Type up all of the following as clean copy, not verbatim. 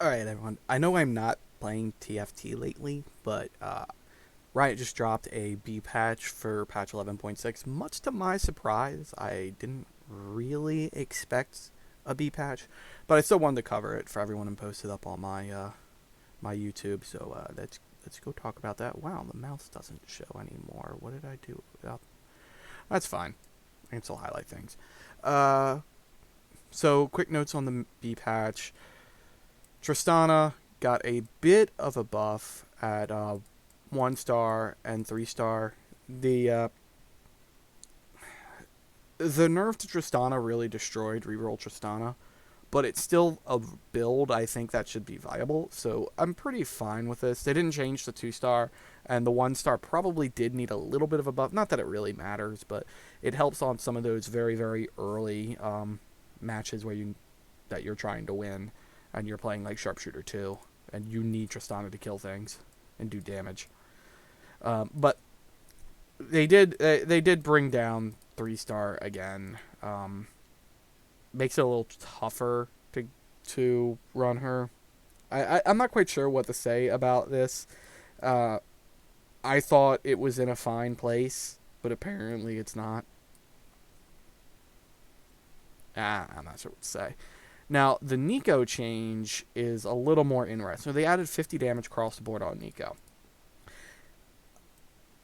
Alright, everyone. I know I'm not playing TFT lately, but Riot just dropped a B patch for patch 11.6. Much to my surprise, I didn't really expect a B patch, but I still wanted to cover it for everyone and post it up on my YouTube. So let's go talk about that. Wow, the mouse doesn't show anymore. What did I do? That's fine. I can still highlight things. Uh, so quick notes on the B patch. Tristana got a bit of a buff at 1 star and 3 star. The nerf to Tristana really destroyed reroll Tristana, but it's still a build I think that should be viable. So I'm pretty fine with this. They didn't change the 2 star, and the 1 star probably did need a little bit of a buff. Not that it really matters, but it helps on some of those very very early matches where you're trying to win and you're playing like Sharpshooter 2, and you need Tristana to kill things and do damage. But they did bring down 3 star again. Makes it a little tougher to run her. I'm not quite sure what to say about this. Uh, I thought it was in a fine place, but apparently it's not. I'm not sure what to say. Now, the Neeko change is a little more interesting. So they added 50 damage across the board on Neeko.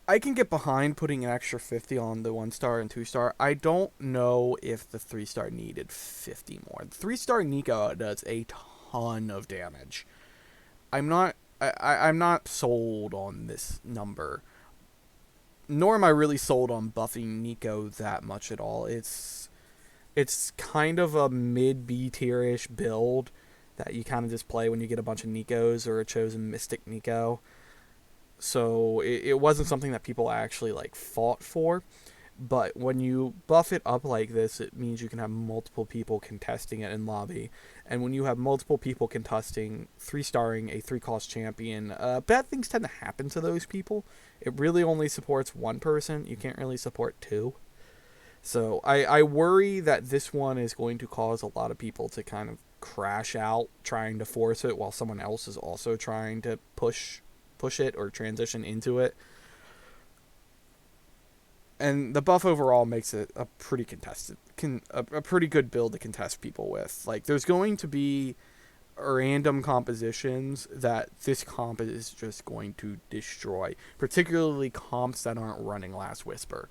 I can get behind putting an extra 50 on the 1 star and 2 star. I don't know if the 3 star needed 50 more. The 3 star Neeko does a ton of damage. I'm not sold on this number. Nor am I really sold on buffing Neeko that much at all. It's kind of a mid B tier-ish build that you kind of just play when you get a bunch of Neekos or a chosen Mystic Neeko. So it wasn't something that people actually like fought for. But when you buff it up like this, it means you can have multiple people contesting it in lobby. And when you have multiple people contesting 3-starring a 3-cost champion, bad things tend to happen to those people. It really only supports one person. You can't really support two. So I worry that this one is going to cause a lot of people to kind of crash out trying to force it while someone else is also trying to push it or transition into it. And the buff overall makes it a pretty contested, a pretty good build to contest people with. Like, there's going to be random compositions that this comp is just going to destroy, particularly comps that aren't running Last Whisper.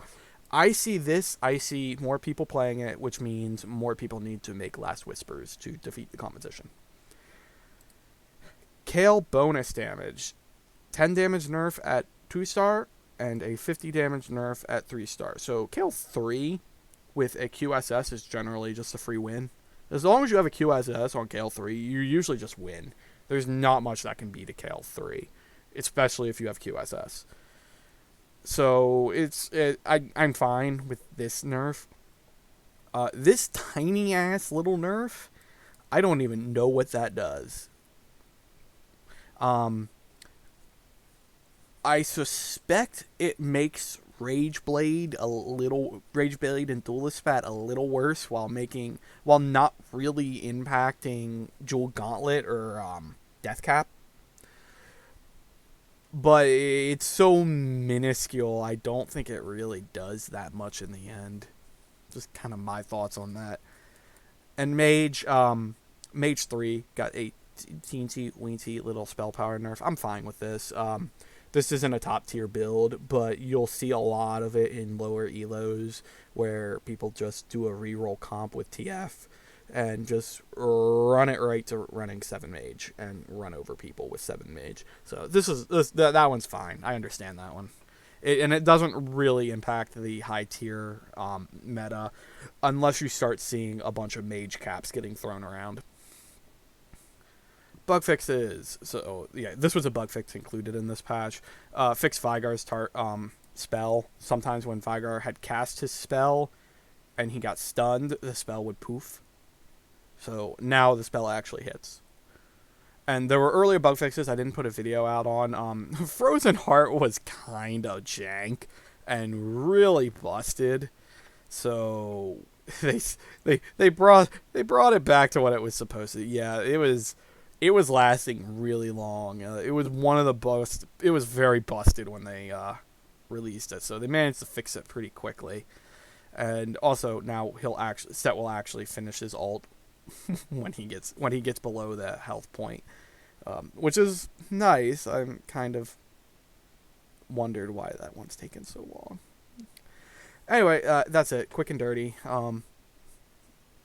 I see more people playing it, which means more people need to make Last Whispers to defeat the competition. Kayle bonus damage. 10 damage nerf at 2 star and a 50 damage nerf at 3 star. So Kayle 3 with a QSS is generally just a free win. As long as you have a QSS on Kayle 3, you usually just win. There's not much that can beat a Kayle 3, especially if you have QSS. So I'm fine with this nerf. This tiny ass little nerf, I don't even know what that does. I suspect it makes Rageblade and Duelist Spat a little worse while not really impacting Jewel Gauntlet or Deathcap. But it's so minuscule, I don't think it really does that much in the end. Just kind of my thoughts on that. And Mage 3 got a teensy little spell power nerf. I'm fine with this. This isn't a top tier build, but you'll see a lot of it in lower elos where people just do a reroll comp with TF and just run it right to running 7 Mage and run over people with 7 Mage. So that one's fine. I understand that one. And it doesn't really impact the high tier meta unless you start seeing a bunch of Mage caps getting thrown around. Bug fixes. So yeah, this was a bug fix included in this patch. Fix Vygar's spell. Sometimes when Vygar had cast his spell and he got stunned, the spell would poof. So now the spell actually hits. And there were earlier bug fixes I didn't put a video out on. Frozen Heart was kind of jank and really busted. So they brought it back to what it was supposed to. Yeah, it it was lasting really long. It was one of the bust. It was very busted when they released it, so they managed to fix it pretty quickly. And also now Set will actually finish his ult when he gets below the health point, which is nice. I'm kind of wondered why that one's taken so long. Anyway, that's it. Quick and dirty.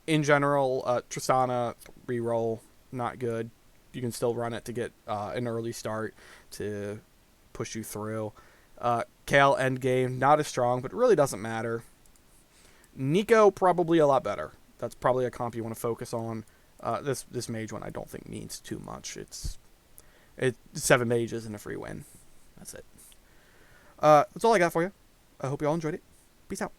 In general, Tristana reroll not good. You can still run it to get an early start to push you through. Kayle endgame not as strong, but really doesn't matter. Neeko probably a lot better. That's probably a comp you want to focus on. This mage one I don't think means too much. It's 7 mages and a free win. That's it. That's all I got for you. I hope you all enjoyed it. Peace out.